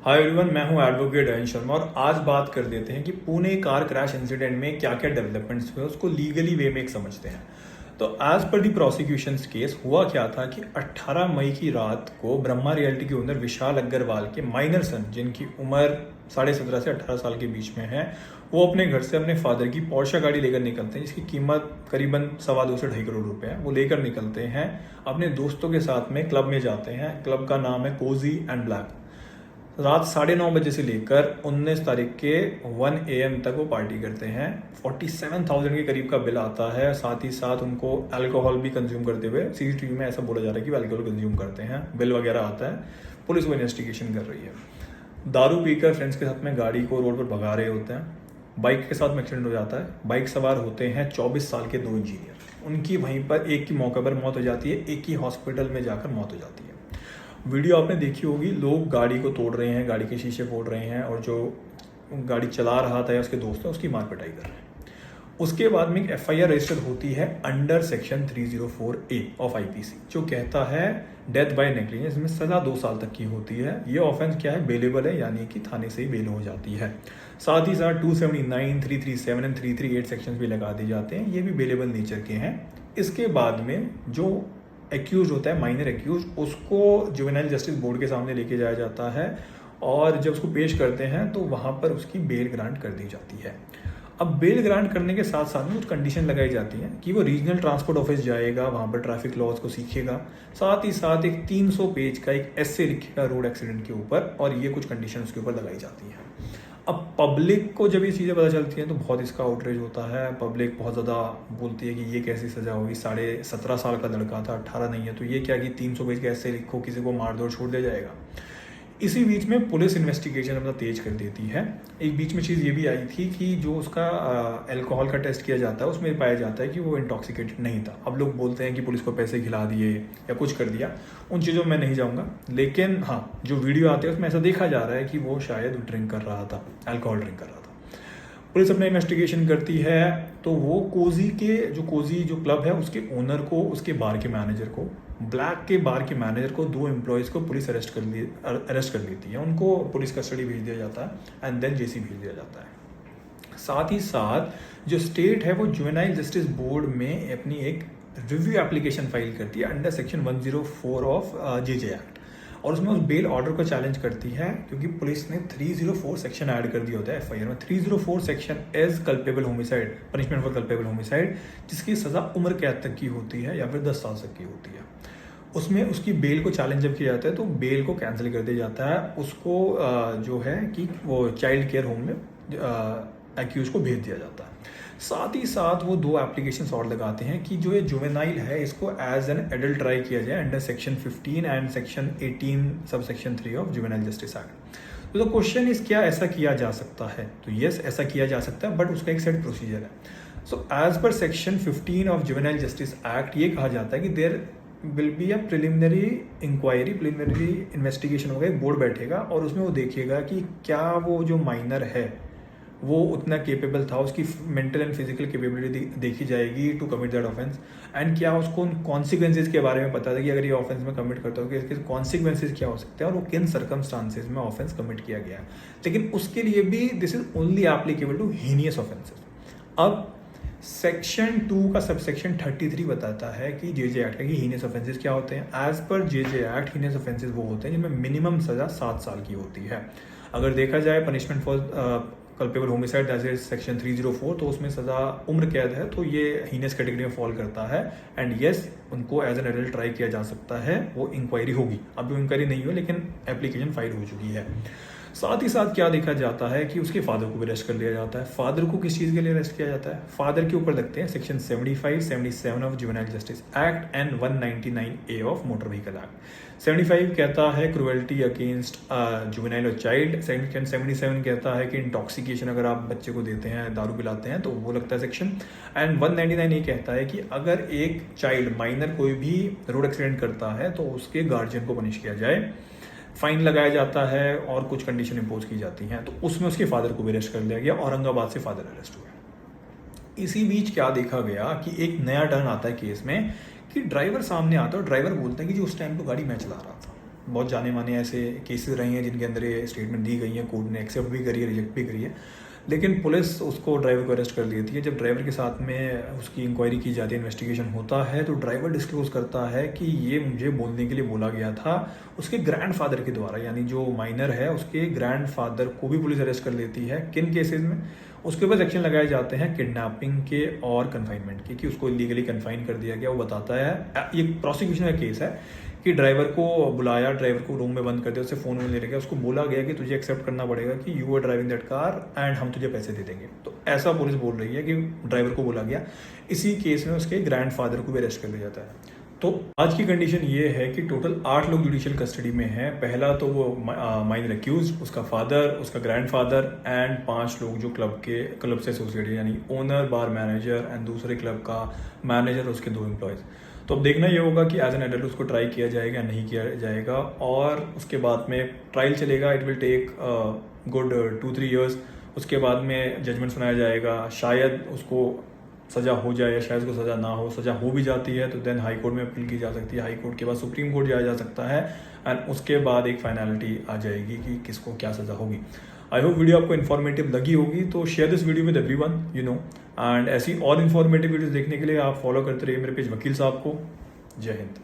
Hi everyone, मैं हूं advocate अयन शर्मा और आज बात कर लेते हैं कि पुणे कार क्रैश इंसिडेंट में क्या क्या डेवलपमेंट्स हुए उसको लीगली वे में एक समझते हैं। तो एज पर दी प्रोसिक्यूशंस केस हुआ क्या था कि 18 मई की रात को ब्रह्मा रियल्टी के ओनर विशाल अग्रवाल के माइनर सन, जिनकी उम्र 17.5 से 18 साल के बीच में है, वो अपने घर से अपने फादर की पोर्शा गाड़ी लेकर निकलते हैं जिसकी कीमत करीबन 2.25 से 2.5 करोड़ रुपए है। वो लेकर निकलते हैं, अपने दोस्तों के साथ में क्लब में जाते हैं। क्लब का नाम है कोजी एंड ब्लैक। रात 9:30 बजे से लेकर 19 तारीख के 1 AM तक वो पार्टी करते हैं। 47,000 के करीब का बिल आता है। साथ ही साथ उनको अल्कोहल भी कंज्यूम करते हुए सीसीटीवी में ऐसा बोला जा रहा है कि वो अल्कोहल कंज्यूम करते हैं। बिल वगैरह आता है। पुलिस वो इन्वेस्टिगेशन कर रही है। दारू पीकर फ्रेंड्स के साथ में गाड़ी को रोड पर भगा रहे होते हैं। बाइक के साथ में एक्सीडेंट हो जाता है। बाइक सवार होते हैं 24 साल के 2 इंजीनियर। उनकी वहीं पर एक की मौके पर मौत हो जाती है, एक की हॉस्पिटल में जाकर मौत हो जाती है। वीडियो आपने देखी होगी, लोग गाड़ी को तोड़ रहे हैं, गाड़ी के शीशे फोड़ रहे हैं और जो गाड़ी चला रहा था या उसके दोस्त हैं उसकी मार पिटाई कर रहे हैं। उसके बाद में एक FIR रजिस्टर होती है under section 304A of IPC, जो कहता है डेथ बाय नेग्लिजेंस, इसमें सजा 2 साल तक की होती है। ये ऑफेंस क्या है, बेलेबल है, यानी कि थाने से ही बेल हो जाती है। साथ ही साथ 279, 337 एंड 338 सेक्शन भी लगा दिए जाते हैं, ये भी बेलेबल नेचर के हैं। इसके बाद में जो एक्यूज होता है, माइनर एक्यूज, उसको जुवेनाइल जस्टिस बोर्ड के सामने लेके जाया जाता है और जब उसको पेश करते हैं तो वहाँ पर उसकी बेल ग्रांट कर दी जाती है। अब बेल ग्रांट करने के साथ साथ में कुछ कंडीशन लगाई जाती हैं कि वो रीजनल ट्रांसपोर्ट ऑफिस जाएगा, वहाँ पर ट्रैफिक लॉज को सीखेगा। साथ ही साथ एक 300 पेज का एक एस्से लिखेगा रोड एक्सीडेंट के ऊपर, और ये कुछ कंडीशन उसके ऊपर लगाई जाती हैं। अब पब्लिक को जब ये चीज़ें पता चलती हैं तो बहुत इसका आउटरेज होता है। पब्लिक बहुत ज़्यादा बोलती है कि ये कैसी सज़ा होगी, 17.5 साल का लड़का था, 18 नहीं है, तो ये क्या कि 300 पेज कैसे लिखो, किसी को मार दो छोड़ दिया जाएगा। इसी बीच में पुलिस इन्वेस्टिगेशन अपना तेज कर देती है। एक बीच में चीज़ ये भी आई थी कि जो उसका अल्कोहल का टेस्ट किया जाता है उसमें पाया जाता है कि वो इंटॉक्सिकेटेड नहीं था। अब लोग बोलते हैं कि पुलिस को पैसे खिला दिए या कुछ कर दिया, उन चीज़ों में नहीं जाऊँगा, लेकिन हाँ, जो वीडियो आते हैं उसमें ऐसा देखा जा रहा है कि वो शायद ड्रिंक कर रहा था, अल्कोहल ड्रिंक कर रहा था। पुलिस अपना इन्वेस्टिगेशन करती है तो वो कोजी जो क्लब है उसके ओनर को, उसके बार के मैनेजर को, ब्लैक के बार के मैनेजर को, 2 एम्प्लॉयज़ को पुलिस अरेस्ट कर लेती है। उनको पुलिस कस्टडी भेज दिया जाता है एंड देन जेसी भेज दिया जाता है। साथ ही साथ जो स्टेट है वो जुवेनाइल जस्टिस बोर्ड में अपनी एक रिव्यू एप्लीकेशन फाइल करती है under section 104 of JJ act, और उसमें उस बेल ऑर्डर को चैलेंज करती है क्योंकि पुलिस ने 304 सेक्शन ऐड कर दिया होता है FIR में। 304 section as culpable homicide, punishment for culpable homicide, जिसकी सज़ा उम्र कैद तक की होती है या फिर 10 साल तक की होती है। उसमें उसकी बेल को चैलेंज जब किया जाता है तो बेल को कैंसिल कर दिया जाता है। उसको जो है कि वो चाइल्ड केयर होम में एक्यूज को भेज दिया जाता है। साथ ही साथ वो 2 एप्लीकेशंस और लगाते हैं कि जो ये जुवेनाइल है इसको एज एन एडल्ट ट्राई किया जाए under section 15 and section 18 sub section 3 of juvenile justice act. तो क्वेश्चन इज, क्या ऐसा किया जा सकता है? तो यस, ऐसा किया जा सकता है, बट उसका एक सेट प्रोसीजर है। So as per section 15 of juvenile justice act ये कहा जाता है कि there will be a preliminary inquiry, preliminary investigation होगा, एक बोर्ड बैठेगा और उसमें वो देखेगा कि क्या वो जो माइनर है वो उतना केपेबल था, उसकी मेंटल एंड फिजिकल केपेबिलिटी देखी जाएगी to commit that offence, and क्या उसको कॉन्सिक्वेंसेज के बारे में पता था कि अगर ये ऑफेंस में कमिट करता हो कि इसके कॉन्सिक्वेंसेज क्या हो सकते हैं और वो किन सर्कमस्टांसेस में ऑफेंस कमिट किया गया है। लेकिन उसके लिए भी this is only applicable to heinous offences. अब सेक्शन 2 का सब सेक्शन 33 बताता है कि JJ एक्ट की हीनियस ऑफेंसेस क्या होते हैं। As per JJ act heinous offences वो होते हैं जिनमें मिनिमम सजा 7 साल की होती है। अगर देखा जाए punishment for culpable homicide that is section 304, तो उसमें सजा उम्र कैद है, तो ये हीनियस कैटेगरी में फॉल करता है। एंड यस, उनको एज एन एडल्ट ट्राई किया जा सकता है। वो इंक्वायरी होगी, अभी इंक्वायरी नहीं हुई लेकिन एप्लीकेशन फाइल हो चुकी है। साथ ही साथ क्या देखा जाता है कि उसके फादर को भी अरेस्ट कर लिया जाता है। फादर को किस चीज़ के लिए अरेस्ट किया जाता है? फादर के ऊपर लगते हैं section 75, 77 of juvenile justice act and 199A of motor vehicle act. 75 कहता है क्रुएल्टी अगेंस्ट जुवेनाइल और चाइल्ड। सेक्शन 77 कहता है कि इंटॉक्सिकेशन, अगर आप बच्चे को देते हैं, दारू पिलाते हैं, तो वो लगता है सेक्शन। एंड 199A कहता है कि अगर एक चाइल्ड, माइनर, कोई भी रोड एक्सीडेंट करता है तो उसके गार्जियन को पनिश किया जाए, फाइन लगाया जाता है और कुछ कंडीशन इम्पोज की जाती हैं। तो उसमें उसके फादर को भी अरेस्ट कर लिया गया, औरंगाबाद से फादर अरेस्ट हुए। इसी बीच क्या देखा गया कि एक नया टर्न आता है केस में कि ड्राइवर सामने आता है और ड्राइवर बोलता है कि जी उस टाइम तो गाड़ी मैं चला रहा था। बहुत जाने माने ऐसे केसेस रहे हैं जिनके अंदर ये स्टेटमेंट दी गई है, कोर्ट ने एक्सेप्ट भी करी है, रिजेक्ट भी करी है, लेकिन पुलिस उसको ड्राइवर को अरेस्ट कर लेती है। जब ड्राइवर के साथ में उसकी इंक्वायरी की जाती है, इन्वेस्टिगेशन होता है, तो ड्राइवर डिस्क्लोज करता है कि ये मुझे बोलने के लिए बोला गया था उसके ग्रैंडफादर के द्वारा, यानी जो माइनर है उसके ग्रैंडफादर को भी पुलिस अरेस्ट कर लेती है। किन केसेस में? उसके ऊपर सेक्शन लगाए जाते हैं किडनैपिंग के और कन्फाइनमेंट के, कि उसको इलीगली कन्फाइन कर दिया गया। वो बताता है, ये प्रोसिक्यूशन का केस है कि ड्राइवर को बुलाया, ड्राइवर को रूम में बंद कर दिया, उससे फ़ोन ले गया, उसको बोला गया कि तुझे एक्सेप्ट करना पड़ेगा कि you are driving that car and हम तुझे पैसे दे देंगे। तो ऐसा पुलिस बोल रही है कि ड्राइवर को बोला गया। इसी केस में उसके ग्रैंडफादर को भी अरेस्ट कर लिया जाता है। तो आज की कंडीशन ये है कि टोटल 8 लोग जुडिशियल कस्टडी में हैं। पहला तो वो माइनर अक्यूज, उसका फादर, उसका ग्रैंडफादर एंड 5 लोग जो क्लब से एसोसिएटेड, यानी ओनर, बार मैनेजर एंड दूसरे क्लब का मैनेजर, उसके 2 एम्प्लॉयज़। तो अब देखना ये होगा कि एज एन एडल्ट उसको ट्राई किया जाएगा या नहीं किया जाएगा, और उसके बाद में ट्रायल चलेगा। It will take good 2-3 years. उसके बाद में जजमेंट सुनाया जाएगा, शायद उसको सज़ा हो जाए या शायद उसको सज़ा ना हो। सज़ा हो भी जाती है तो देन हाई कोर्ट में अपील की जा सकती है, हाई कोर्ट के बाद सुप्रीम कोर्ट जाया जा सकता है, एंड उसके बाद एक फाइनलिटी आ जाएगी कि किसको क्या सज़ा होगी। आई होप वीडियो आपको इन्फॉर्मेटिव लगी होगी, तो share this video with everyone you know, and ऐसी और इन्फॉर्मेटिव वीडियोस देखने के लिए आप फॉलो करते रहिए मेरे पेज वकील साहब को। जय हिंद।